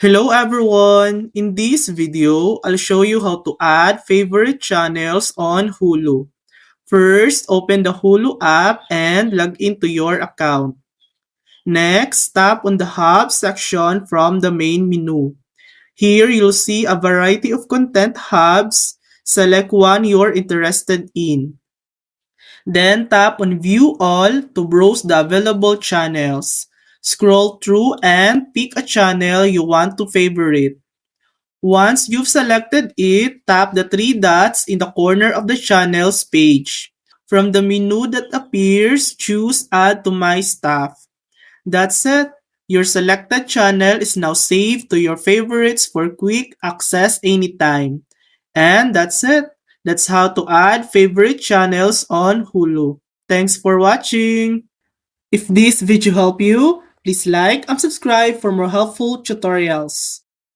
Hello everyone! In this video, I'll show you how to add favorite channels on Hulu. First, open the Hulu app and log into your account. Next, tap on the Hub section from the main menu. Here, you'll see a variety of content hubs. Select one you're interested in. Then tap on View All to browse the available channels. Scroll through and pick a channel you want to favorite. Once you've selected it, tap the three dots in the corner of the channels page. From the menu that appears, choose Add to My Stuff. That's it. Your selected channel is now saved to your favorites for quick access anytime. And that's it. That's how to add favorite channels on Hulu. Thanks for watching. If this video helped you, please like and subscribe for more helpful tutorials.